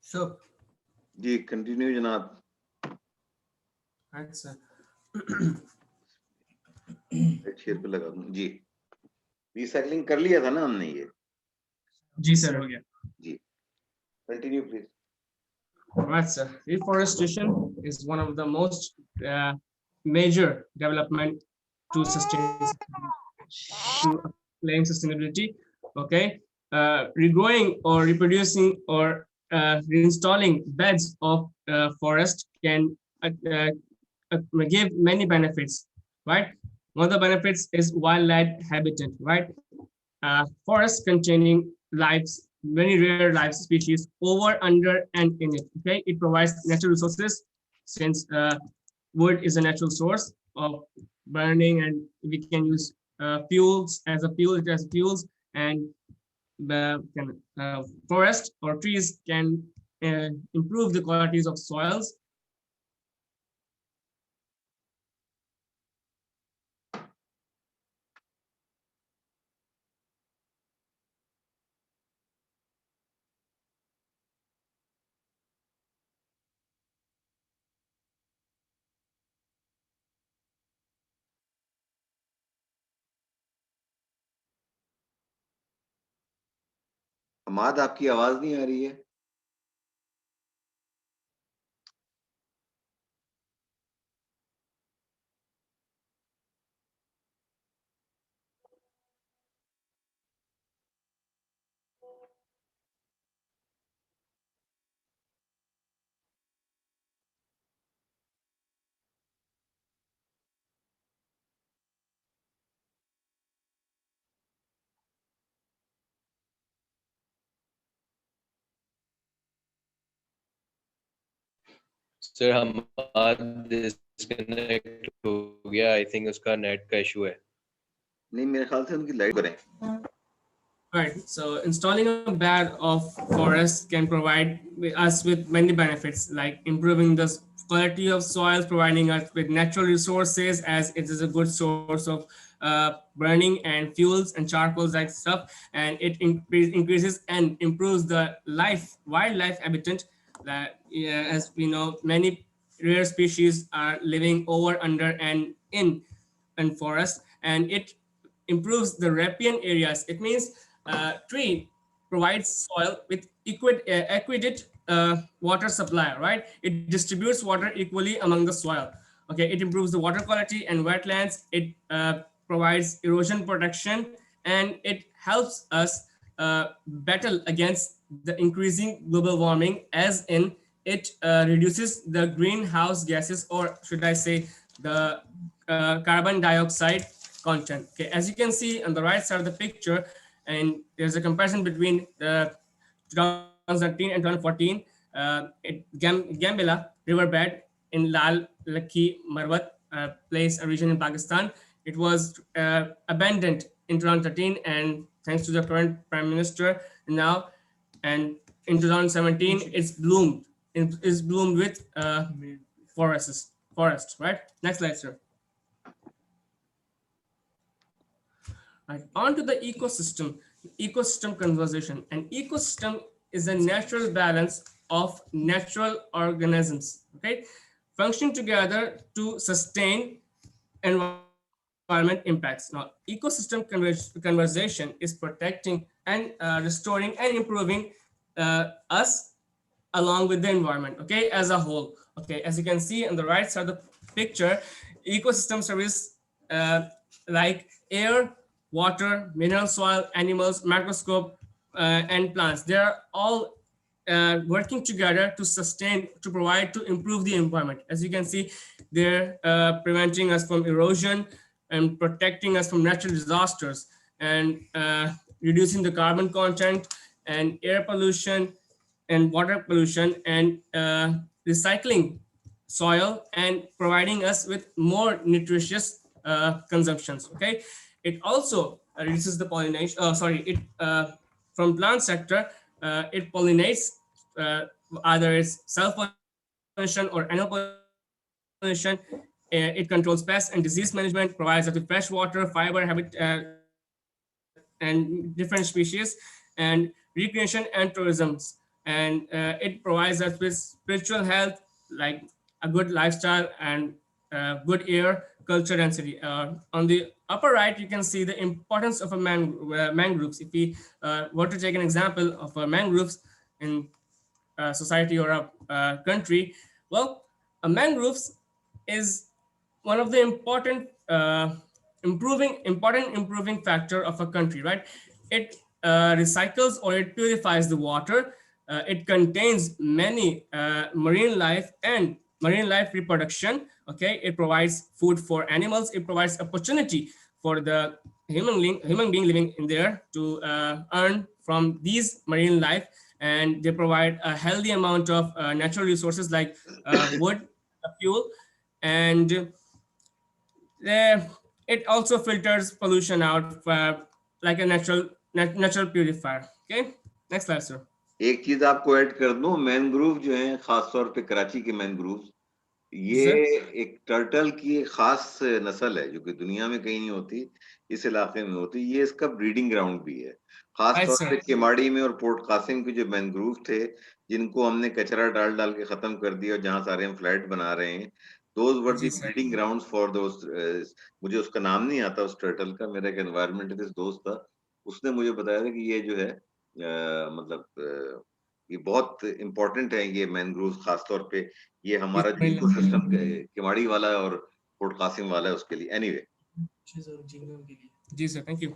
Sure. जी continue जनाब. Right, sir. Right share पे लगा दूं जी. रिसाइकलिंग कर लिया था ना हमने ये. जी सर, हो गया. जी continue please. Right, sir. Reforestation is one of the most major development to to applying sustainability. Okay, regrowing or reproducing or reinstalling beds of forest can give many benefits. Right, one of the benefits is wildlife habitat. Right, forests containing lives, many rare life species over, under, and in it. Okay, it provides natural resources since wood is a natural source of burning, and we can use fuels as a fuel, it has fuels, and the forest or trees can improve the qualities of soils. Hamad आपकी आवाज नहीं आ रही है. Sir हमारा disconnect हो गया. I think उसका net का इशू है. नहीं मेरे ख्याल से उनकी लाइट करें. Right. So installing a bed of forest can provide us with many benefits, like improving the quality of soils, providing us with natural resources, as it is a good source of burning and fuels and charcoals like stuff, and it increases and improves the wildlife habitat. That, yeah, as we know, many rare species are living over, under, and in forest, and it improves the riparian areas. It means tree provides soil with equidistant water supply, right? It distributes water equally among the soil. Okay, it improves the water quality and wetlands. It provides erosion protection, and it helps us battle against the increasing global warming, as in it reduces the greenhouse gases, or should I say the carbon dioxide content. Okay, as you can see on the right side of the picture, and there's a comparison between the 2013 and 2014. Gambela riverbed in Lal Lakhi Marwat place, a region in Pakistan. It was abandoned in 2013, and thanks to the current prime minister now, and in 2017, it's bloomed. It's bloomed with forests. Right. Next slide, sir. Right. On to the ecosystem conservation. An ecosystem is a natural balance of natural organisms, okay, functioning together to sustain environment impacts. Now, ecosystem conservation is protecting and restoring and improving us along with the environment, okay, as a whole. Okay, as you can see on the right side of the picture, ecosystem service like air, water, mineral soil, animals, microscope, and plants. They are all working together to sustain, to provide, to improve the environment. As you can see, they're preventing us from erosion and protecting us from natural disasters, and reducing the carbon content and air pollution and water pollution, and recycling soil, and providing us with more nutritious consumptions. Okay, it also reduces the pollination. Sorry, it from plant sector, it pollinates, either it's self pollination or annual pollination. It controls pests and disease management, provides us with fresh water, fiber, habit, and different species, and recreation and tourism, and and it provides us with spiritual health, like a good lifestyle and good air, culture, and city. On the upper right, you can see the importance of a mangroves. If we were to take an example of mangroves in society or a country, well, a mangroves is one of the important improving factor of a country, right? It recycles or it purifies the water. It contains many marine life reproduction. Okay, it provides food for animals. It provides opportunity for the human being living in there to earn from these marine life, and they provide a healthy amount of natural resources like wood, fuel, and it also filters pollution out like a natural purifier. Okay, next slide, sir. एक चीज आपको add कर दूं, mangrove जो है खासतौर पे कराची के मैनग्रोव, जी ये सर। एक टर्टल की एक खास नस्ल है जो कि दुनिया में कहीं नहीं होती, इस इलाके में होती। ये इसका ब्रीडिंग ग्राउंड भी है, खास राइट तौर पे सर। केमाड़ी में और पोर्ट कासिम के जो मैनग्रोव थे, जिनको हमने कचरा डाल डाल के खत्म कर दिया और जहां सारे हम फ्लैट बना रहे हैं, दोज वर दी जी sir. Breeding grounds for those. मुझे उसका नाम नहीं आता उस टर्टल का, मेरा एक एनवायरमेंटलिस्ट दोस्त था, उसने मुझे बताया था कि ये जो है मतलब ये बहुत इम्पोर्टेंट है, ये मैनग्रोव खास तौर पे ये हमारा जो इकोसिस्टम किमाड़ी वाला है और पोर्ट कासिम वाला है उसके लिए। एनीवे, जी sir, thank you.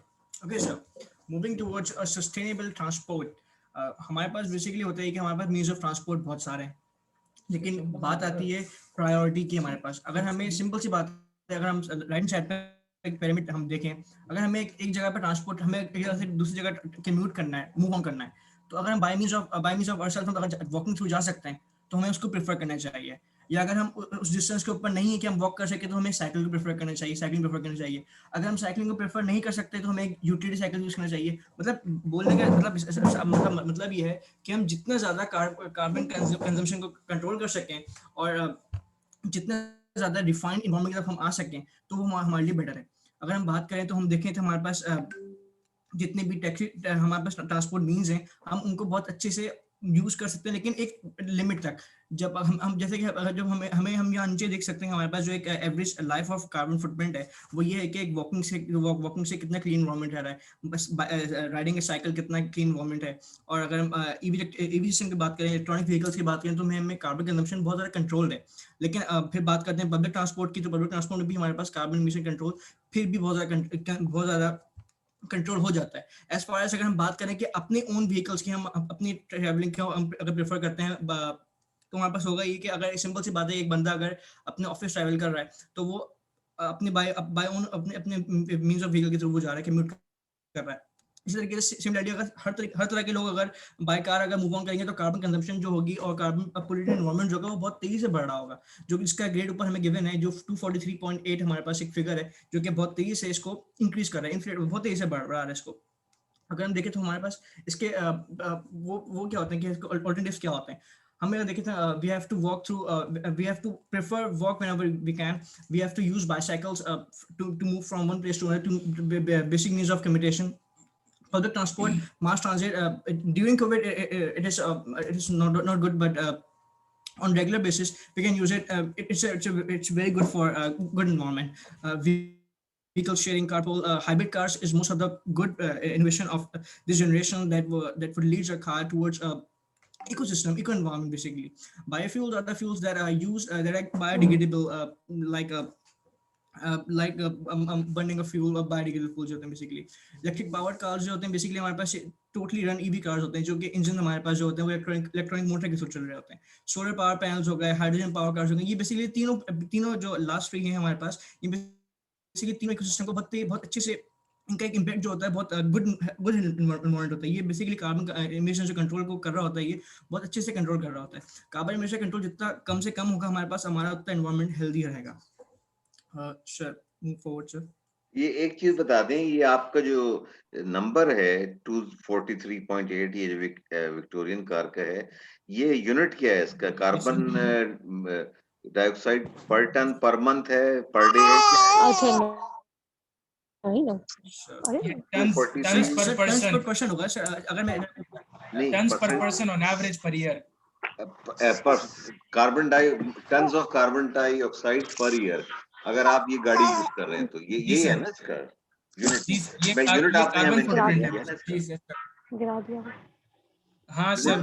Okay, sir. Moving towards a sustainable transport, हमारे पास बेसिकली होता है कि हमारे पास मीन्स ऑफ ट्रांसपोर्ट बहुत सारे हैं, लेकिन बात आती है प्रायोरिटी की। हमारे पास अगर हमें सिंपल सी बात है, अगर हम राइट साइड पे एक पिरामिड हम देखें, अगर हमें एक जगह पर ट्रांसपोर्ट, हमें एक जगह से दूसरी जगह कम्यूट करना है, मूव ऑन करना है, तो अगर हम बाय मीन्स ऑफ आवरसेल्फ हम अगर वॉकिंग थ्रू जा सकते हैं तो हमें उसको प्रेफर करना चाहिए। या अगर हम उस डिस्टेंस के ऊपर नहीं है कि हम वॉक कर सके तो हमें साइकिल को प्रेफर करना चाहिए, साइकिलिंग प्रेफर करना चाहिए। अगर हम साइकिलिंग को प्रेफर नहीं कर सकते तो हमें यूटिलिटी साइकिल यूज करना चाहिए। मतलब बोलने का मतलब ये है कि हम जितना ज़्यादा कार्बन कंजम्पशन को कंट्रोल कर सकें और जितना ज़्यादा रिफाइंड इन्वायरमेंट की तरफ हम आ सकें तो वो हमारे लिए बेटर है। अगर हम बात करें तो हम देखें तो हमारे पास जितने भी टैक्सी हमारे पास ट्रांसपोर्ट मीन्स हैं, हम उनको बहुत अच्छे से यूज कर सकते हैं, लेकिन एक लिमिट तक। जब हम जैसे कि अगर जब हम यहाँ नीचे देख सकते हैं, हमारे पास जो एक average life of carbon footprint है वो ये है कि एक वॉकिंग से कितना क्लीन इन्वायरमेंट रह रहा है, बस राइडिंग ए साइकिल कितना क्लीन इन्वायरमेंट है। और अगर हम ईवी सिस्टम की बात करें, इलेक्ट्रॉनिक व्हीकल्स की बात करें, तो हमें कार्बन कंजम्पशन बहुत ज़्यादा कंट्रोल है। लेकिन फिर बात करते हैं पब्लिक ट्रांसपोर्ट की, तो पब्लिक ट्रांसपोर्ट में भी हमारे पास कार्बन एमिशन कंट्रोल फिर भी बहुत ज़्यादा कंट्रोल हो जाता है। एज फार एज अगर हम बात करें कि अपने ओन व्हीकल्स की, हम अपनी ट्रैवलिंग को हम अगर प्रेफर करते हैं, तो हमारे पास होगा ये कि अगर सिंपल सी बात है, एक बंदा अगर अपने ऑफिस ट्रैवल कर रहा है तो वो अपने बाय ओन अपने अपने मींस ऑफ व्हीकल के थ्रू वो जा रहा है, कम्यूट कर रहा है। इसी तरीके से सिमिलरली अगर हर तरह के लोग अगर बाय कार अगर मूव ऑन करेंगे तो कार्बन कंजम्पशन जो होगी और कार्बन पोल्यूटेड एनवायरनमेंट जो होगा वो बहुत तेजी से बढ़ रहा होगा। जो कि इसका ग्रेड ऊपर हमें गिवन है, जो 243.8 हमारे पास एक फिगर है जो कि बहुत तेजी से इसको इंक्रीज कर रहा है, बहुत तेजी से बढ़ रहा है इसको। अगर हम देखें तो हमारे पास इसके वो क्या होते हैं कि ऑल्टरनेटिव्स क्या होते हैं। हमें अगर देखें तो we have to walk through, we have to prefer walk whenever we can, we have to use bicycles to move from one place to another, to basic needs of communication, public transport, mass transit. During COVID, it is not good, but on regular basis we can use it. It's very good for good environment. Vehicle sharing, carpool, hybrid cars is most of the good innovation of this generation that would lead a car towards ecosystem, eco environment basically. Biofuels are the fuels that are used that are biodegradable, burning of fuel और biodegradable fuels होते हैं basically. Electric powered cars जो होते हैं basically हमारे पास totally run EV cars होते हैं, जो कि इंजन हमारे पास जो होते हैं वो इलेक्ट्रॉनिक मोटर के थ्रू चल रहे होते हैं। सोलर पावर पैनल्स हो गए, हाइड्रोजन पावर कार्स हो गए, ये बेसिकली तीनों जो लास्ट थ्री हैं हमारे पास, ये बेसिकली तीनों इकोसिस्टम को बहुत अच्छे से इनका एक इम्पैक्ट जो होता है बहुत गुड इन्वायरमेंट होता है। ये बेसिकली कार्बन एमिशन जो कंट्रोल को कर रहा होता है, ये बहुत अच्छे से कंट्रोल कर रहा होता है। कार्बन एमिशन कंट्रोल जितना कम से कम होगा हमारे पास, हमारा उतना इन्वायरमेंट हेल्दी रहेगा। Sure, move forward, sir. ये एक चीज बता दें, ये आपका जो नंबर है 243.8, ये जो विक्टोरियन कार का है, ये यूनिट क्या है इसका? कार्बन डाइऑक्साइड पर टन पर मंथ है, पर डे है, क्या है? अच्छा नहीं ना, Sure. अरे टन्स 243 पर पर्सन पर्सन होगा सर। अगर मैं नहीं tons per percent person on average per year. Carbon डाई tons of carbon dioxide per year, अगर आप ये गाड़ी यूज कर रहे हैं तो ये जी यही है सर, ना इसका यूनिट। जी ये मैं यूनिट ये आपने यहाँ कार्बन मेंशन फुटप्रिंट नहीं है किया ना जी इसका। सर। गिरा दिया। हाँ सर,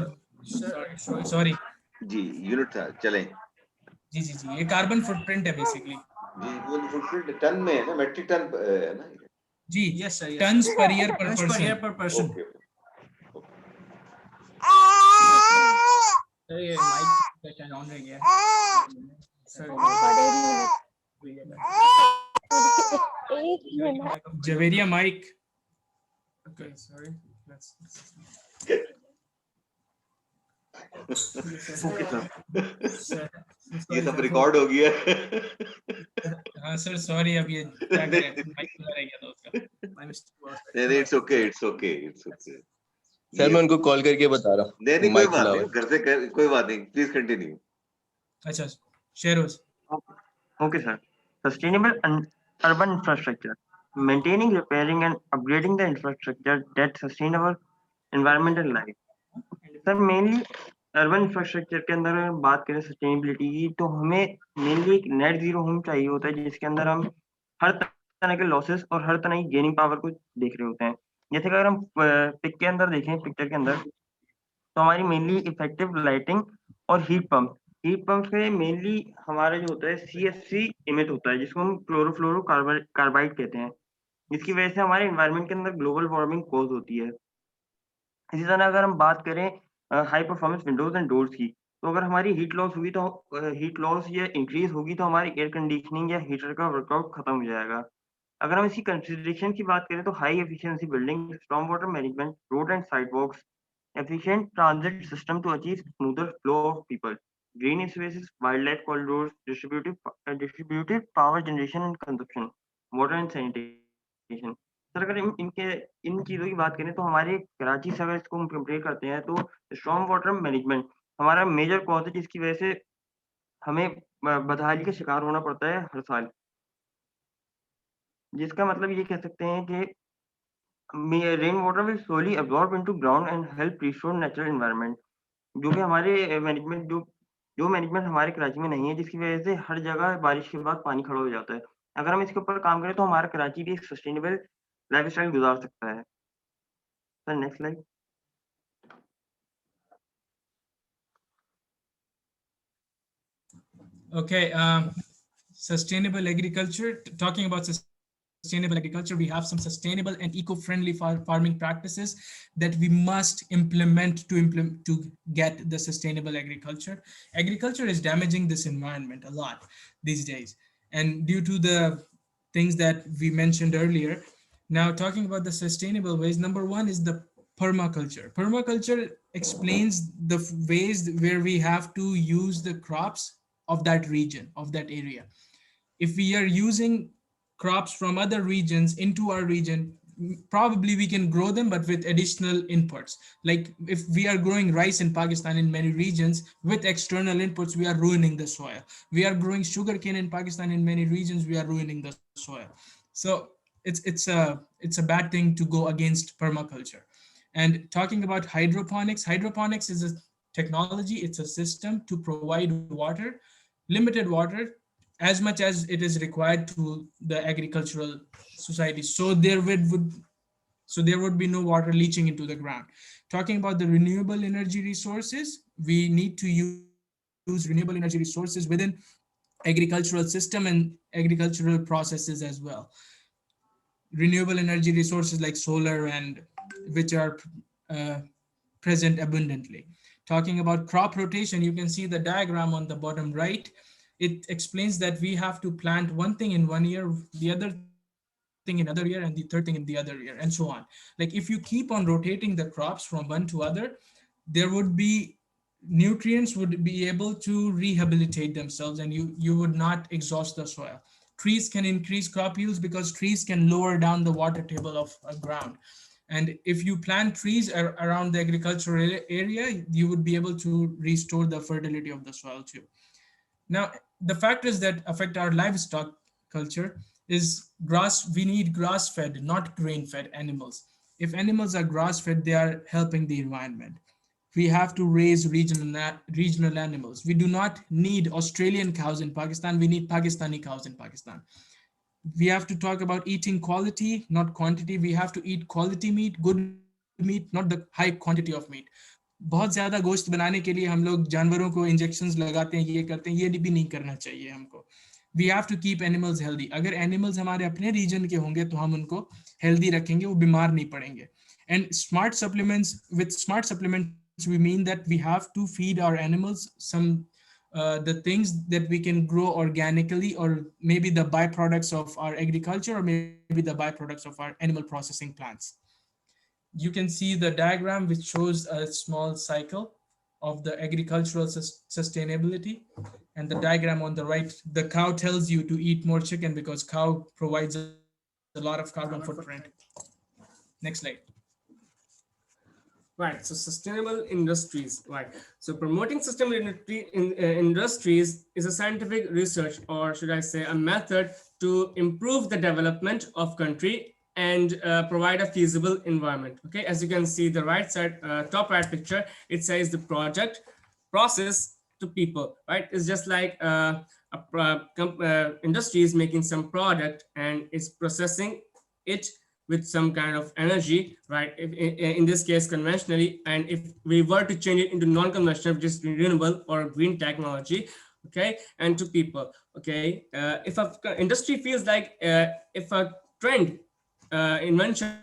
सॉरी जी यूनिट था, चलें। जी जी जी, ये कार्बन फुटप्रिंट है बेसिकली। जी वो फुटप्रिंट टन में है ना, मेट्रिक टन है ना। जी yes sir, tons per year per tons per year person. Per person. Okay sir ये माइक का शायद ऑन रह गया है सर। एक minute. Javeria mic. Okay, sorry. Let's okay sir ये सब रिकॉर्ड हो गया। हाँ सर सॉरी, अब ये क्या करें, माइक खुला रह गया था उसका। My mistake. नहीं it's okay it's okay it's okay. Sir मैं उनको कॉल करके बता रहा हूँ। नहीं कोई माइक बात खुला नहीं, हुआ है। घर से कोई बात नहीं, प्लीज कंटिन्यू। अच्छा Sheroz. Okay, sir. Sustainable urban infrastructure. Maintaining, repairing, and upgrading the infrastructure that sustainable environmental life. Sir mainly urban infrastructure के अंदर अगर बात करें सस्टेनेबिलिटी की, तो हमें मेनली एक नेट जीरो होम चाहिए होता है, जिसके अंदर हम हर तरह के लॉसेस और हर तरह की गेनिंग पावर को देख रहे होते हैं। जैसे कि अगर हम पिक के अंदर देखें, पिक्चर के अंदर, तो हमारी मेनली इफेक्टिव लाइटिंग और हीट पंप से मेनली हमारा जो होता है CFC इमिट होता है, जिसको हम क्लोरोफ्लोरो कार्बाइड कहते हैं, जिसकी वजह से हमारे एनवायरनमेंट के अंदर ग्लोबल वार्मिंग कॉज होती है। इसी तरह अगर हम बात करें high performance Windows and doors की, तो अगर हमारी हीट लॉस हुई तो हीट लॉस या इंक्रीज होगी तो हमारी एयर कंडीशनिंग या हीटर का वर्कआउट खत्म हो जाएगा। अगर हम इसकी कंसिडरेशन की बात करें, तो high efficiency building, storm water management, road and sidewalks, efficient transit system to achieve smoother flow of people, green spaces, wildlife corridors, distributed power generation and consumption, water and sanitation. Sir अगर इन चीजों की बात करें, तो हमारे कराची से अगर इसको हम कंपेयर करते हैं, तो स्ट्रॉन्ग वाटर मैनेजमेंट हमारा मेजर कॉज है, जिसकी वजह से हमें बदहाली का शिकार होना पड़ता है हर साल। जिसका मतलब ये कह सकते हैं कि rainwater will slowly absorb into ground and help restore natural environment, जो कि हमारे मैनेजमेंट जो मैनेजमेंट हमारे कराची में नहीं है, जिसकी वजह से हर जगह बारिश के बाद पानी खड़ा हो जाता है। अगर हम इसके ऊपर काम करें, तो हमारा कराची भी एक सस्टेनेबल लाइफस्टाइल गुजार सकता है। Sir next slide. Okay, sustainable agriculture. Talking about sustainable agriculture, we have some sustainable and eco-friendly farming practices that we must implement to get the sustainable agriculture. Agriculture is damaging this environment a lot these days, and due to the things that we mentioned earlier. Now, talking about the sustainable ways, number one is the permaculture. Permaculture explains the ways where we have to use the crops of that region, of that area. If we are using crops from other regions into our region, probably we can grow them, but with additional inputs. Like if we are growing rice in Pakistan in many regions with external inputs, we are ruining the soil. We are growing sugarcane in Pakistan in many regions, we are ruining the soil. So it's a bad thing to go against permaculture. And talking about hydroponics, hydroponics is a technology, it's a system to provide water, limited water, as much as it is required to the agricultural society. So there would be no water leaching into the ground. Talking about the renewable energy resources, we need to use renewable energy resources within agricultural system and agricultural processes as well. Renewable energy resources like solar and which are uh, present abundantly. Talking about crop rotation, you can see the diagram on the bottom right. It explains that we have to plant one thing in one year, the other thing in another year, and the third thing in the other year, and so on. Like if you keep on rotating the crops from one to other, there would be nutrients would be able to rehabilitate themselves, and you would not exhaust the soil. Trees can increase crop yields because trees can lower down the water table of a ground. And if you plant trees around the agricultural area, you would be able to restore the fertility of the soil too. Now, the factors that affect our livestock culture is grass. We need grass-fed, not grain-fed animals. If animals are grass fed, they are helping the environment. We have to raise regional animals. We do not need Australian cows in Pakistan. We need Pakistani cows in Pakistan. We have to talk about eating quality, not quantity. We have to eat quality meat, good meat, not the high quantity of meat. बहुत ज़्यादा गोश्त बनाने के लिए हम लोग जानवरों को इंजेक्शंस लगाते हैं, ये करते हैं, ये भी नहीं करना चाहिए हमको. We have to keep animals healthy. अगर animals हमारे अपने region के होंगे तो हम उनको healthy रखेंगे, वो बीमार नहीं पड़ेंगे. And smart supplements, with smart supplements we mean that we have to feed our animals some the things that we can grow organically, or maybe the byproducts of our agriculture, or maybe the byproducts of our animal processing plants. You can see the diagram which shows a small cycle of the agricultural sustainability, and the diagram on the right, the cow tells you to eat more chicken because cow provides a lot of carbon footprint. Next slide. Right, so sustainable industries, right? So promoting sustainable industries is a scientific research, or should I say, a method to improve the development of country and provide a feasible environment. Okay, as you can see, the right side, top right picture, it says the project, process to people, right? It's just like industry is making some product and it's processing it with some kind of energy, right? In this case, conventionally, and if we were to change it into non-conventional, which is renewable or green technology, okay, and to people, okay. If a industry feels like if a trend invention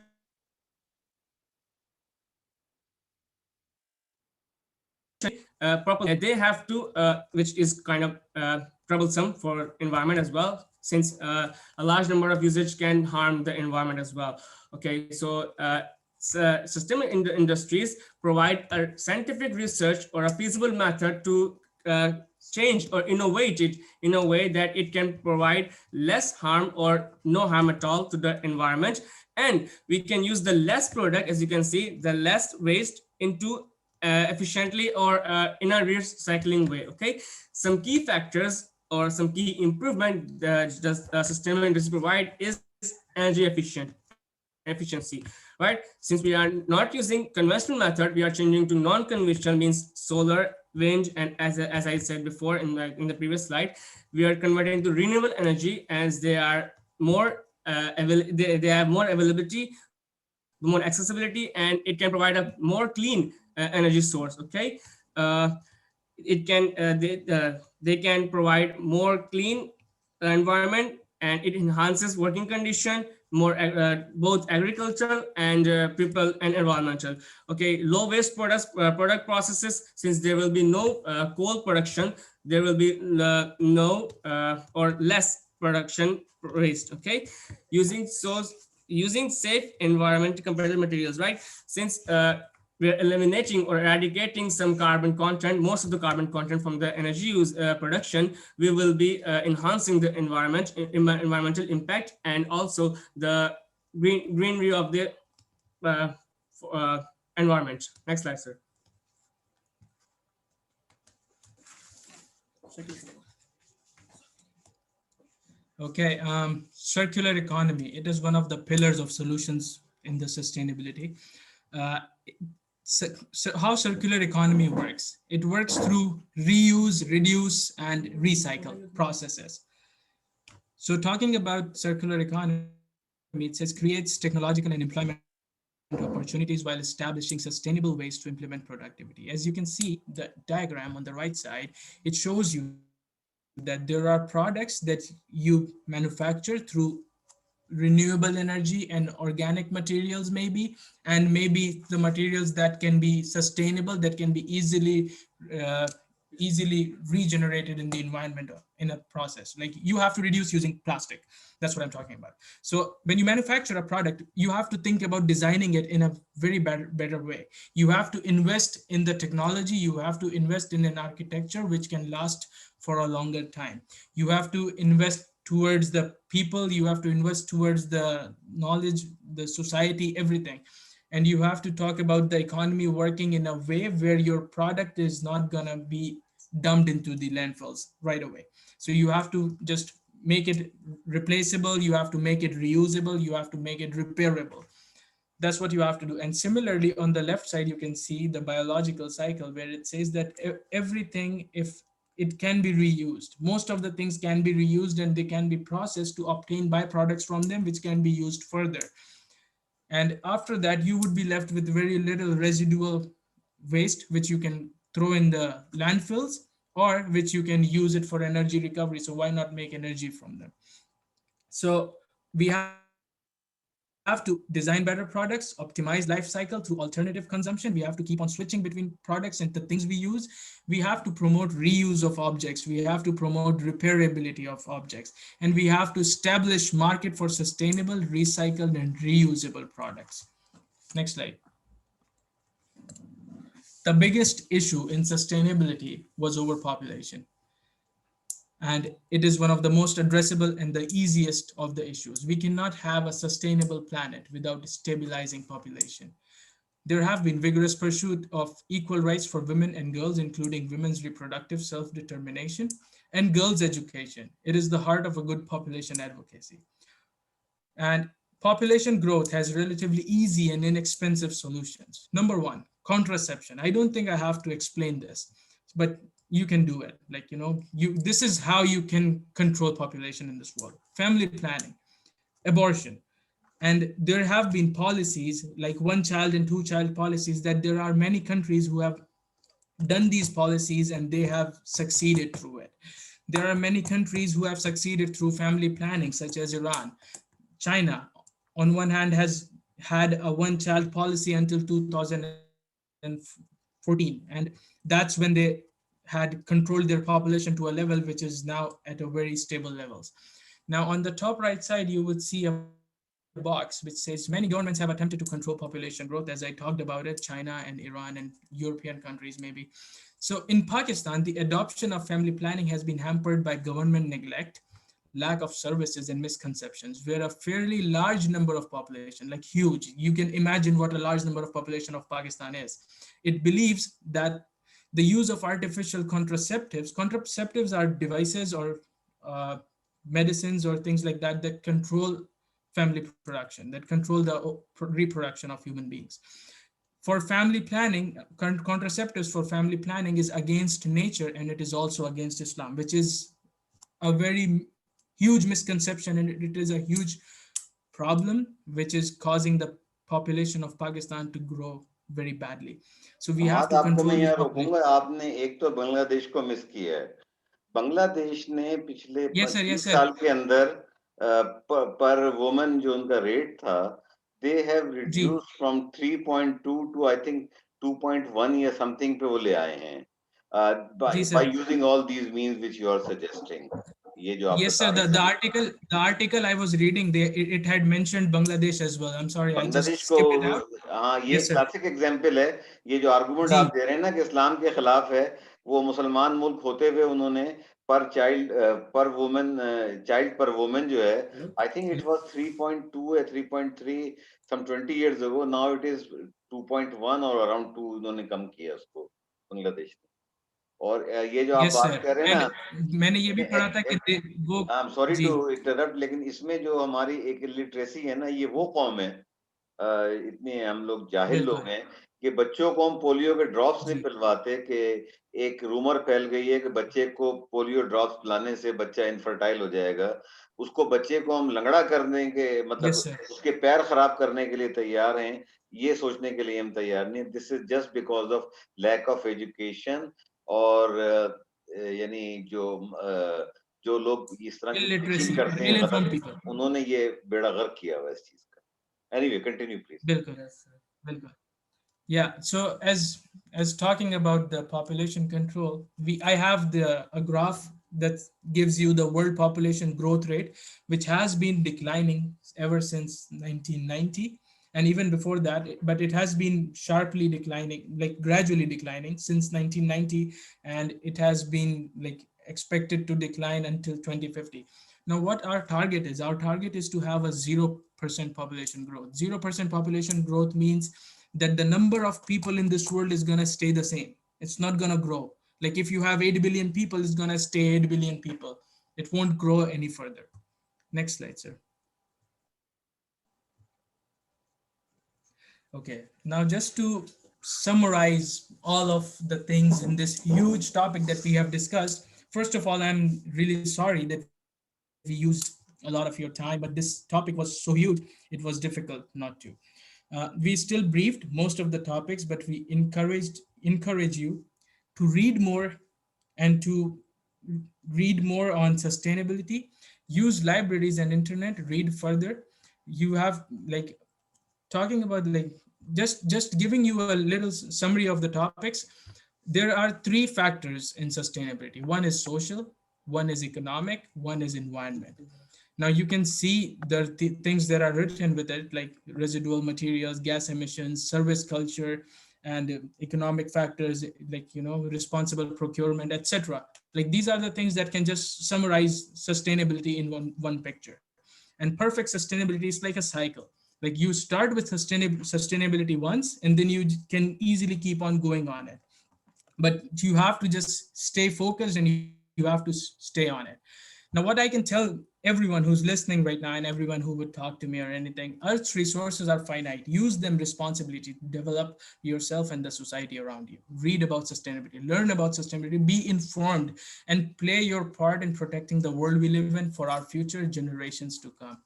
properly, they have to, which is kind of troublesome for environment as well, since a large number of usage can harm the environment as well. Okay, so sustainable industries provide a scientific research or a feasible method to change or innovate it in a way that it can provide less harm or no harm at all to the environment, and we can use the less product, as you can see, the less waste into efficiently or in a recycling way. Okay, some key factors or some key improvement that sustainable industry provide is energy efficiency, right? Since we are not using conventional method, we are changing to non-conventional, means solar, wind, and as I said before in the previous slide, we are converting to renewable energy, as they are more they have more availability, more accessibility, and it can provide a more clean energy source. Okay, uh, it can they can provide more clean environment, and it enhances working condition, more both agricultural and people and environmental. Okay, low waste product processes, since there will be no coal production, there will be no or less production waste. Okay, using using safe environment compatible materials, right? Since we're eliminating or eradicating some carbon content, most of the carbon content from the energy use production, we will be enhancing the environmental impact, and also the greenery of the uh, uh, environment. Next slide, sir. Okay, circular economy. It is one of the pillars of solutions in the sustainability. Uh, so how circular economy works? It works through reuse, reduce, and recycle processes. So talking about circular economy, it says creates technological and employment opportunities while establishing sustainable ways to implement productivity. As you can see, the diagram on the right side, it shows you that there are products that you manufacture through renewable energy and organic materials maybe, and maybe the materials that can be sustainable, that can be easily regenerated in the environment in a process. Like you have to reduce using plastic. That's what I'm talking about. So when you manufacture a product, you have to think about designing it in a very better way. You have to invest in the technology, you have to invest in an architecture which can last for a longer time. You have to invest towards the people, you have to invest towards the knowledge, the society, everything. And you have to talk about the economy working in a way where your product is not gonna be dumped into the landfills right away. So you have to just make it replaceable, you have to make it reusable, you have to make it repairable. That's what you have to do. And similarly, on the left side, you can see the biological cycle where it says that everything, if it can be reused, most of the things can be reused and they can be processed to obtain byproducts from them, which can be used further. And after that, you would be left with very little residual waste, which you can throw in the landfills or which you can use it for energy recovery. So why not make energy from them? So we have to design better products, optimize life cycle through alternative consumption. We have to keep on switching between products and the things we use. We have to promote reuse of objects. We have to promote repairability of objects. And we have to establish market for sustainable, recycled, and reusable products. Next slide. The biggest issue in sustainability was overpopulation. And it is one of the most addressable and the easiest of the issues. We cannot have a sustainable planet without stabilizing population. There have been vigorous pursuit of equal rights for women and girls, including women's reproductive self-determination and girls' education. It is the heart of a good population advocacy. And population growth has relatively easy and inexpensive solutions. Number one, contraception. I don't think I have to explain this, but you can do it. Like, this is how you can control population in this world. Family planning, abortion. And there have been policies like one child and two child policies that there are many countries who have done these policies and they have succeeded through it. There are many countries who have succeeded through family planning, such as Iran. China, on one hand, has had a one child policy until 2014. And that's when they had controlled their population to a level which is now at a very stable levels. Now, on the top right side, you would see a box which says many governments have attempted to control population growth, as I talked about it, China and Iran and European countries maybe. So in Pakistan, the adoption of family planning has been hampered by government neglect, lack of services and misconceptions, where a fairly large number of population, like huge, you can imagine what a large number of population of Pakistan is. It believes that the use of artificial contraceptives are devices or uh, medicines or things like that that control family production, that control the reproduction of human beings. For family planning, contraceptives for family planning is against nature and it is also against Islam, which is a very huge misconception and it is a huge problem which is causing the population of Pakistan to grow very badly. So we have Hammad to आपको मैं control this यहाँ population. रोकूंगा, आपने एक तो बांग्लादेश को miss किया है। बांग्लादेश ने पिछले Yes sir, 30 yes sir. साल के अंदर पर वुमन जो उनका रेट था, they have ji reduced from 3.2 to I think 2.1 या something पे वो ले आए हैं, जी by sir. using all these means which you are suggesting, ये जो आप Yes बता sir, रहे हैं। the article I was reading there, it had mentioned Bangladesh as well. I'm sorry, I Bangladesh just को, skipped it out. हाँ, ये Yes sir. Classic example है। ये जो आर्गुमेंट जी आप दे रहे हैं ना कि इस्लाम के खिलाफ है, वो मुसलमान मुल्क होते हुए उन्होंने पर चाइल्ड पर वुमन चाइल्ड पर वुमन जो है, आई थिंक इट वाज 3.2 या 3.3 सम 20 years ago, now it is 2.1 और अराउंड 2 उन्होंने कम किया उसको बांग्लादेश ने। और ये जो आप yes बात sir. कर रहे हैं And ना, मैंने ये भी इसमें पढ़ा था कि वो आई एम सॉरी जी टू इंटरप्ट, लेकिन इसमें जो हमारी एक लिटरेसी है ना, ये वो कौम है, इतने हम लोग जाहिल बिल्कुल लोग हैं कि बच्चों को हम पोलियो के ड्रॉप्स नहीं जी पिलवाते। कि एक रूमर फैल गई है कि बच्चे को पोलियो ड्रॉप्स पिलाने से बच्चा इनफर्टाइल हो जाएगा, उसको बच्चे को हम लंगड़ा कर देंगे, मतलब yes sir. उसके पैर खराब करने के लिए तैयार हैं, ये सोचने के लिए हम तैयार नहीं। This is just because of lack of education. और यानी जो लोग इस तरह की टीचिंग Illiteracy, करते हैं ill-informed गलत, people. उन्होंने ये बेड़ा गर्क किया हुआ इस चीज का। Anyway continue please. बिल्कुल बिल्कुल. Yeah, so as talking about the population control, I have a graph that gives you the world population growth rate, which has been declining ever since 1990 and even before that, but it has been sharply declining, like gradually declining since 1990, and it has been like expected to decline until 2050. Now what our target is, our target is to have a 0% population growth. 0% population growth means that the number of people in this world is going to stay the same. It's not going to grow. Like if you have 8 billion people, it's going to stay 8 billion people. It won't grow any further. Next slide, sir. Okay, now just to summarize all of the things in this huge topic that we have discussed, first of all, I'm really sorry that we used a lot of your time, but this topic was so huge, it was difficult not to. We still briefed most of the topics, but we encourage you to read more and to read more on sustainability, use libraries and internet, read further. You have like talking about like just giving you a little summary of the topics. There are three factors in sustainability. One is social, one is economic, one is environment. Now you can see the things that are written with it, like residual materials, gas emissions, service culture, and economic factors like responsible procurement, etc. Like these are the things that can just summarize sustainability in one picture. And perfect sustainability is like a cycle. Like you start with sustainability once, and then you can easily keep on going on it, but you have to just stay focused and you have to stay on it. Now what I can tell everyone who's listening right now and everyone who would talk to me or anything, earth's resources are finite. Use them responsibly to develop yourself and the society around you. Read about sustainability, learn about sustainability, be informed, and play your part in protecting the world we live in for our future generations to come.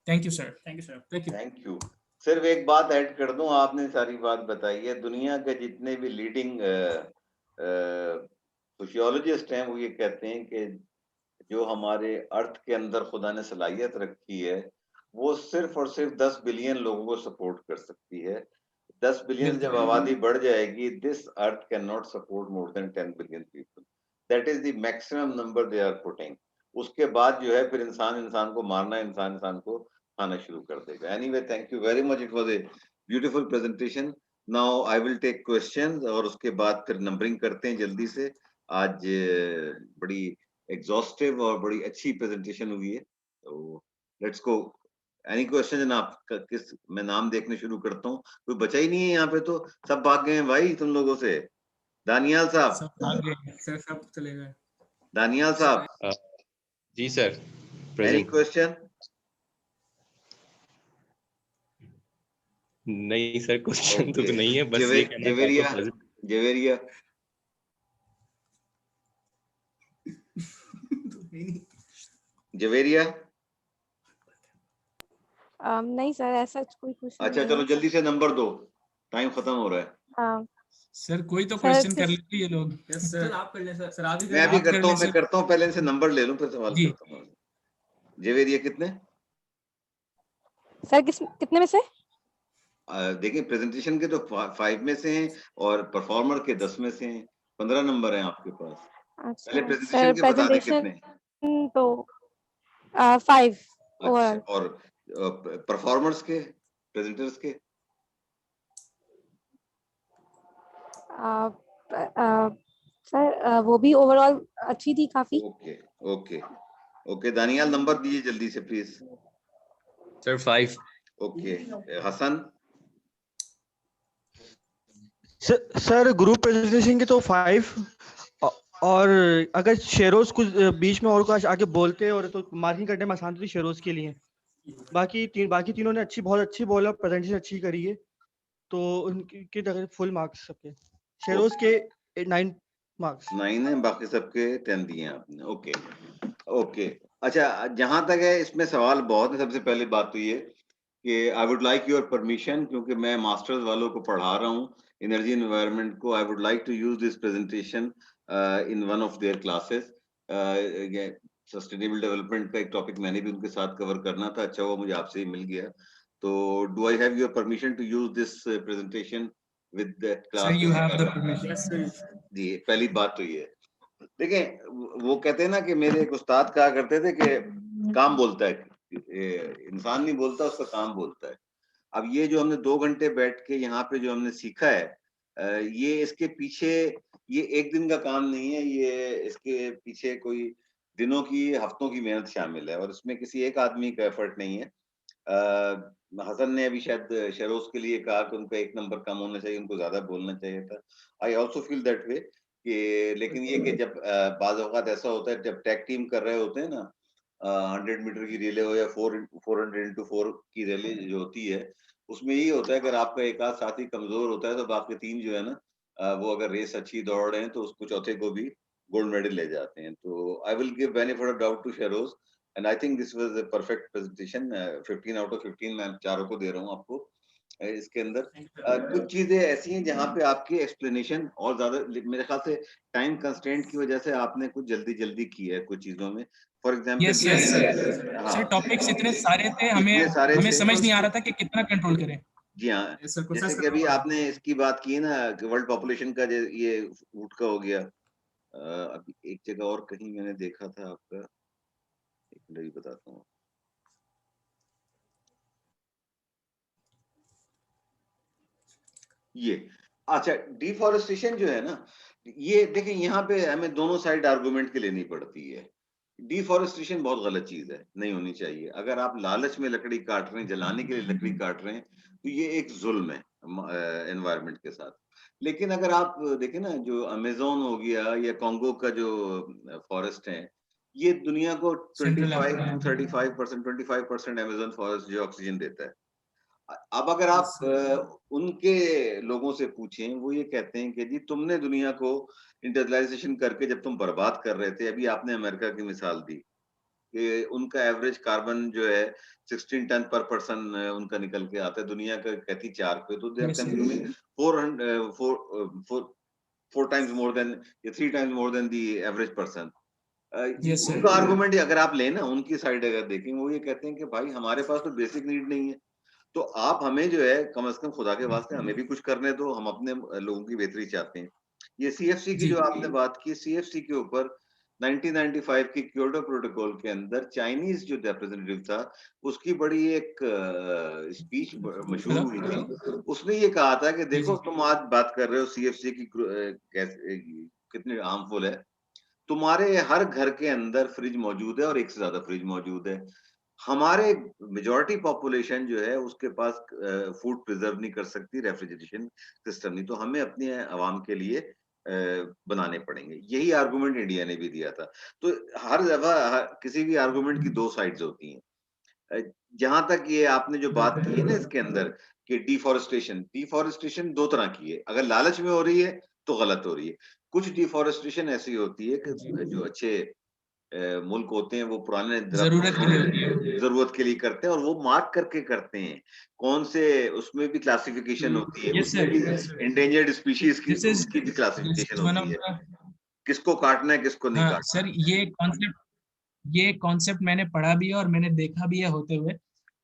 Thank you, sir. Thank you, sir. Thank you. Thank you. सिर्फ एक बात add कर दूं, आपने सारी बात बताई है। दुनिया के जितने भी लीडिंग सोशियोलॉजिस्ट हैं वो ये कहते हैं कि जो हमारे अर्थ के अंदर खुदा ने सलाहियत रखी है वो सिर्फ और सिर्फ 10 बिलियन लोगों को सपोर्ट कर सकती है। 10 बिलियन जब आबादी बढ़ जाएगी, this earth can not support more than 10 billion people. That is the maximum number they are putting. उसके बाद जो है फिर इंसान इंसान को मारना, इंसान इंसान को खाना शुरू कर देगा। Anyway, thank you very much, it was a beautiful presentation. Now I will take questions और उसके बाद फिर नंबरिंग करते हैं जल्दी से। आज बड़ी एग्जॉस्टिव और बड़ी अच्छी प्रेजेंटेशन हुई है, तो लेट्स गो। Any question? आप किस, मैं नाम देखने शुरू करता हूँ। कोई बचा ही नहीं है यहाँ पे, तो सब भाग गए हैं भाई तुम लोगों से। दानियाल साहब, सब आगे सर सब चले गए। दानियाल साहब, जी सर, एनी प्रेजेंट। क्वेश्चन? नहीं सर, क्वेश्चन तो नहीं है, बस ये कहना चाहता जवेरिया, हूँ जवेरिया, जवेरिया। नहीं सर, ऐसा कोई क्वेश्चन अच्छा नहीं चलो है। जल्दी से नंबर दो, टाइम खत्म हो रहा है। हाँ सर कोई तो सर, क्वेश्चन कर लेते ये लोग। यस सर, आप कर लें सर, आप ही मैं अभी आप कर करता लें हूँ, मैं सर। करता हूँ, पहले इनसे नंबर ले लूं फिर सवाल जी। करता हूँ। जवेरिया कितने? सर कितने में से? देखिए प्रेजेंटेशन के तो 5 में से हैं और परफॉर्मर के 10 में से हैं। 15 नंबर हैं आपके पास। पहले अच्छा प्रेजेंटेशन सर, के बता दें प्रेजेंटेशन कितने। तो 5 अच्छा, ओवरऑल। और परफॉर्मर्स के, प्रेजेंटर्स के? सर वो भी ओवरऑल अच्छी थी काफी। Okay okay okay. Daniyal number दीजिए जल्दी से please. Sir 5। Okay, Hasan? Sir group presentation के तो 5, और अगर शेरोज कुछ बीच में और कुछ आगे बोलते और तो मार्किंग करने में आसान थी शेरोज के लिए। बाकी तीनों ने बहुत अच्छी बोला, प्रेजेंटेशन अच्छी करी है, तो उनकी तरह फुल मार्क्स सबके। शेरोज के 9 मार्क्स। 9 है, बाकी सबके 10 दिए हैं आपने। Okay okay. अच्छा, जहां तक है इसमें सवाल बहुत है। सबसे पहले बात तो ये कि आई वुड लाइक योर परमिशन, क्योंकि मैं मास्टर्स वालों को पढ़ा रहा हूँ एनर्जी एनवायरनमेंट को। I would like to use this presentation in one of their classes. Sustainable development का एक टॉपिक मैंने भी उनके साथ कवर करना था, अच्छा हुआ मुझे आपसे ही मिल गया। तो do I have your permission to use this presentation with that sir you have the class? Permission. Yes sir. जी, पहली बात तो ये है। देखें, वो कहते हैं ना कि मेरे एक उस्ताद कहा करते थे कि काम बोलता है, इंसान नहीं बोलता, उसका काम बोलता है। अब ये जो हमने 2 घंटे बैठ के यहाँ पे जो हमने सीखा है, ये इसके पीछे, ये एक दिन का काम नहीं है, ये इसके पीछे कोई दिनों की, हफ्तों की मेहनत शामिल है, और इसमें किसी एक आदमी का एफर्ट नहीं है। हसन ने अभी शायद शेरोज के लिए कहा कि उनका 1 नंबर कम होना चाहिए, उनको ज्यादा बोलना चाहिए था। I also feel that way कि, लेकिन ये कि जब बाज औकात ऐसा होता है, जब टैग टीम कर रहे होते हैं ना, 100 मीटर की रिले हो या 400 into 4 की रिले जो होती है, उसमें यही होता है अगर आपका एक आध साथी कमजोर होता है तो बाकी 3 जो है ना वो अगर रेस अच्छी दौड़ रहे हैं तो उसको चौथे को भी गोल्ड मेडल ले जाते हैं। तो I will give benefit of doubt to Sheroz and I think this was a perfect presentation. 15 out of 15 मैं चारों को दे रहा हूँ आपको। इसके अंदर कुछ चीजें ऐसी हैं जहाँ पे आपकी एक्सप्लेनेशन और ज्यादा मेरे ख्याल से टाइम कंस्ट्रेंट की वजह से आपने कुछ जल्दी जल्दी की है कुछ चीजों में। For yes example yes sir. हाँ सर टॉपिक्स इतने सारे थे, हमें इतने सारे हमें थे। समझ नहीं आ रहा था कि कितना कंट्रोल करें। जी हाँ, Yes, sir, जैसे process कि अभी करना आपने इसकी बात की है ना कि वर्ल्ड पॉपुलेशन का ये फूड का हो गया। अभी एक जगह और कहीं मैंने देखा था आपका, एक मिनट भी बताता हूँ। ये अच्छा डिफॉरेस्टेशन जो है ना, ये देखिए यहाँ पे हमें दोनों साइड आर्गुमेंट के लेनी पड़ती है। डिफॉरेस्टेशन बहुत गलत चीज है, नहीं होनी चाहिए। अगर आप लालच में लकड़ी काट रहे हैं, जलाने के लिए लकड़ी काट रहे हैं, तो ये एक जुल्म है एनवायरनमेंट के साथ। लेकिन अगर आप देखें ना, जो अमेजोन हो गया या कॉन्गो का जो फॉरेस्ट है, ये दुनिया को central 25 Africa. To 35%, 25% Amazon forest जो ऑक्सीजन देता है। अब अगर आप उनके लोगों से पूछें, वो ये कहते हैं कि जी तुमने दुनिया को इंडस्ट्रियलाइजेशन करके जब तुम बर्बाद कर रहे थे, अभी आपने अमेरिका की मिसाल दी कि उनका एवरेज कार्बन जो है 16 टन पर पर्सन उनका निकल के आता है, दुनिया का कहती 4 पे, तो they are yes sir. Consuming 4 times more than या 3 times more than the average person. Yes उनका सर। आर्गुमेंट अगर आप लें ना, उनकी साइड अगर देखें, वो ये कहते हैं कि भाई हमारे पास तो बेसिक नीड नहीं है, तो आप हमें जो है कम से कम खुदा के वास्ते हमें भी कुछ करने दो, हम अपने लोगों की बेहतरी चाहते हैं। ये सीएफसी की जी जो आपने बात की, सीएफसी के ऊपर 1995 की क्योटो प्रोटोकॉल के अंदर चाइनीज जो रिप्रेजेंटेटिव था, उसकी बड़ी एक स्पीच मशहूर हेलो। हुई थी। उसने ये कहा था कि जी देखो जी। तुम आज बात कर रहे हो सीएफसी की कैसे कितनी हार्मफुल है। तुम्हारे हर घर के अंदर फ्रिज मौजूद है और एक से ज्यादा फ्रिज मौजूद है। हमारे मेजॉरिटी पॉपुलेशन जो है उसके पास फूड प्रिजर्व नहीं कर सकती, रेफ्रिजरेशन सिस्टम नहीं, तो हमें अपने आवाम के लिए बनाने पड़ेंगे। यही आर्गुमेंट इंडिया ने भी दिया था। तो हर जगह किसी भी आर्गुमेंट की दो साइड्स होती हैं। जहां तक ये आपने जो बात की है ना इसके अंदर कि डिफॉरेस्टेशन, डिफॉरेस्टेशन दो तरह की है। अगर लालच में हो रही है तो गलत हो रही है। कुछ डिफॉरेस्टेशन ऐसी होती है कि जो अच्छे मुल्क होते हैं वो पुराने दरख्तों जरूरत के लिए होती है। को जरूरत के लिए करते हैं और वो मार्क करके करते हैं। कौन से उसमें भी क्लासिफिकेशन होती है, यस उसमें सर। भी एंडेंजर्ड स्पीशीज की दिस इज उसकी भी दिस क्लासिफिकेशन इज वन होती ऑफ है, द। किसको काटना है किसको नहीं हाँ काटना सर, ये कॉन्सेप्ट मैंने पढ़ा भी है और मैंने देखा भी है होते हुए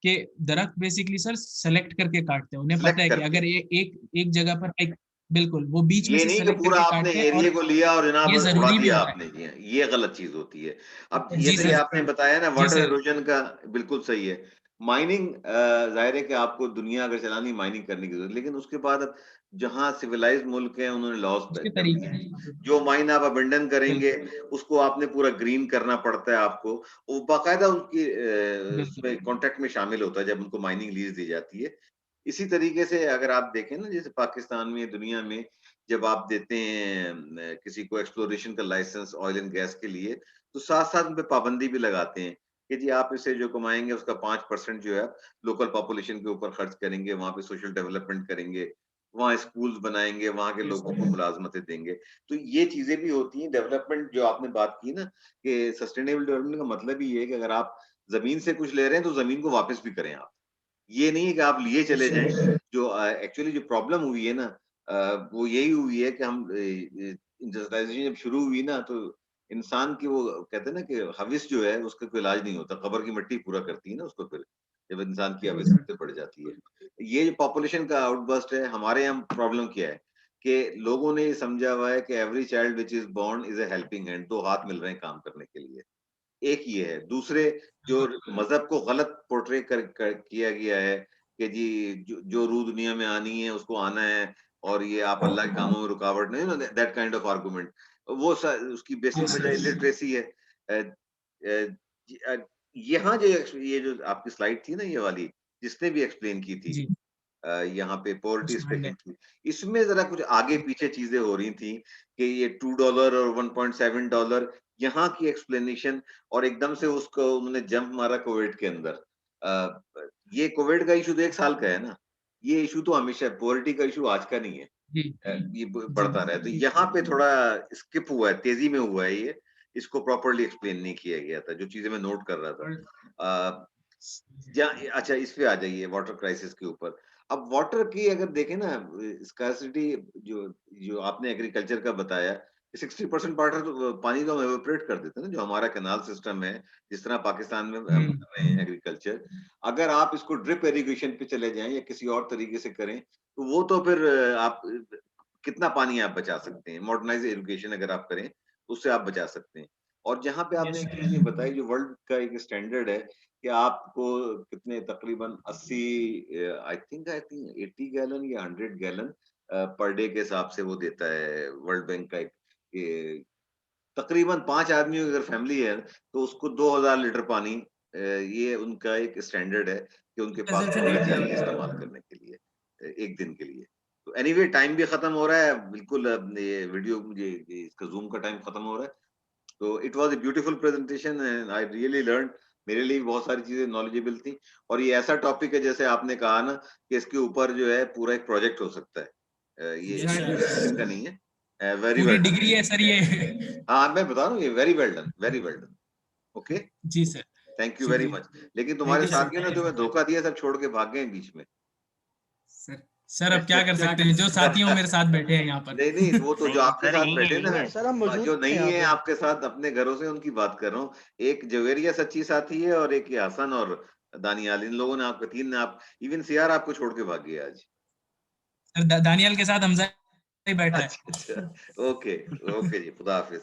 कि दरख्त बेसिकली सर सेलेक्ट करके काटते हैं। है, उन्हें पता सिलेक्ट है कि करके। अगर ये एक जगह पर एक, बिल्कुल वो बीच में ये से नहीं कि सेलेक्ट पूरा करके आपने काटते हैं एरिया और को लिया और जनाब ये उड़ा जरूरी भी दिया होता आपने, ये गलत चीज होती है। अब है। जी जैसे कि सर। आपने बताया ना जी वाटर सर। इरोजन का, बिल्कुल सही है। माइनिंग जाहिर है कि आपको दुनिया अगर चलानी माइनिंग करने की जरूरत, लेकिन उसके बाद अब जहाँ सिविलाइज्ड मुल्क हैं उन्होंने लॉस उसके कर दिए तरीके हैं। हैं। जो माइन आप अबेंडन करेंगे बिल्कुल उसको आपने पूरा ग्रीन करना पड़ता है आपको, वो बाकायदा उनकी बिल्कुल। उसमें कॉन्ट्रैक्ट में शामिल होता है जब उनको माइनिंग लीज दी जाती है। इसी तरीके से अगर आप देखें ना, जैसे पाकिस्तान में, दुनिया में जब आप देते हैं किसी को एक्सप्लोरेशन का लाइसेंस ऑयल एंड गैस के लिए, तो साथ साथ उन पे पाबंदी भी लगाते हैं कि जी आप इससे जो कमाएंगे उसका 5% जो है लोकल पॉपुलेशन के ऊपर खर्च करेंगे, वहां पे सोशल डेवलपमेंट करेंगे, वहाँ स्कूल्स बनाएंगे, वहां के यस लोगों को सर। मुलाजमतें देंगे। तो ये चीजें भी होती हैं। डेवलपमेंट जो आपने बात की ना, कि सस्टेनेबल डेवलपमेंट का मतलब ही है कि अगर आप जमीन से कुछ ले रहे हैं तो जमीन को वापस भी करें आप। ये नहीं है कि आप लिए चले यस जाएं। सर। जो एक्चुअली जो प्रॉब्लम हुई है ना, वो यही हुई है कि हम इंडस्ट्रियलाइजेशन जब शुरू हुई ना, तो इंसान की वो कहते हैं ना कि हविस जो है उसका कोई इलाज नहीं होता, कब्र की मिट्टी पूरा करती है ना उसको, फिर जब इंसान की हविस से बढ़ जाती है। ये जो पॉपुलेशन का आउटबर्स्ट है, हमारे यहाँ प्रॉब्लम क्या है कि लोगों ने ये समझा हुआ है कि every child which is born is a helping hand, दो हाथ मिल रहे हैं काम करने के लिए। एक ये है। दूसरे, जो मजहब को गलत पोर्ट्रे किया गया है कि जी जो रूह दुनिया में आनी है उसको आना है, और ये आप अल्लाह के कामों में रुकावट नहीं, दैट काइंड ऑफ आर्गुमेंट। वो उसकी बेसिक यस वजह सर। इलिटरेसी है। यहाँ जो ये जो आपकी स्लाइड थी ना, ये वाली जिसने भी एक्सप्लेन की थी, जी यहाँ पे पोवर्टी उस्मान ने। स्ट्रिकन की, इसमें जरा कुछ आगे पीछे चीजें हो रही थी कि ये $2 और $1.7, यहाँ की एक्सप्लेनेशन, और एकदम से उसको उन्होंने जंप मारा कोविड के अंदर। ये कोविड का इशू तो 1 साल का है ना, ये इशू तो हमेशा, पोवर्टी का इशू आज का नहीं है, जी ये बढ़ता रहा है। तो यहाँ पे थोड़ा स्किप हुआ है, तेजी में हुआ है ये, इसको प्रॉपरली एक्सप्लेन नहीं किया गया था, जो चीजें मैं नोट कर रहा था। अच्छा, इस पे आ जाइए, वाटर क्राइसिस के ऊपर। अब वाटर की अगर देखें ना, स्कार्सिटी जो जो आपने एग्रीकल्चर का बताया, 60% वाटर तो पानी तो हम एवेपोरेट कर देते हैं ना, जो हमारा कैनाल सिस्टम है, जिस तरह पाकिस्तान में हम कर रहे हैं एग्रीकल्चर। अगर आप इसको ड्रिप इरिगेशन पे चले जाएं या किसी और तरीके से करें, तो वो तो फिर आप कितना पानी आप बचा सकते हैं। मॉडर्नाइज इरिगेशन अगर आप करें, उससे आप बचा सकते हैं। और जहाँ पे आपने एक चीज ये बताई, जो वर्ल्ड का एक स्टैंडर्ड है कि आपको कितने तकरीबन 80 आई थिंक 80 गैलन या 100 गैलन पर डे के हिसाब से वो देता है वर्ल्ड बैंक का एक, तकरीबन 5 आदमी अगर फैमिली है तो उसको 2000 लीटर पानी, ये उनका एक स्टैंडर्ड है कि उनके पास होना चाहिए इस्तेमाल करने के लिए, एक दिन के लिए। तो एनीवे टाइम भी खत्म हो रहा है बिल्कुल, ये वीडियो, मुझे इसका जूम का टाइम खत्म हो रहा है। तो it was a beautiful presentation and I really learn. मेरे लिए भी बहुत सारी चीजें नॉलेजेबल थी, और ये ऐसा टॉपिक है, जैसे आपने कहा ना, कि इसके ऊपर जो है पूरा एक प्रोजेक्ट हो सकता है। ये क्वेश्चन का नहीं है। वेरी पूरी वेल डन। डिग्री है सर ये। हाँ, मैं बता रहा हूँ, ये very well done, very well done. Okay, जी sir. Thank you very much. लेकिन तुम्हारे साथियों ने तुम्हें धोखा दिया, सब छोड़ के भाग गए बीच में। सर सर अब क्या कर सकते हैं, जो साथी हो मेरे साथ बैठे हैं यहाँ पर। नहीं नहीं, वो तो जो आपके सर साथ यही बैठे है, ना, यही है। सर हम मौजूद जो हैं नहीं यहाँ है पे। आपके साथ अपने घरों से, उनकी बात कर रहा हूँ। एक जवेरिया सच्ची साथी है, और एक ये हसन और दानियाल, इन लोगों ने आपके, तीन ने, आप इवन सीआर आपको छोड़ के भाग गया आज। सर दानियल के साथ हमजा ही बैठा है। अच्छा अच्छा, ओके ओके जी, खुदा हाफिज।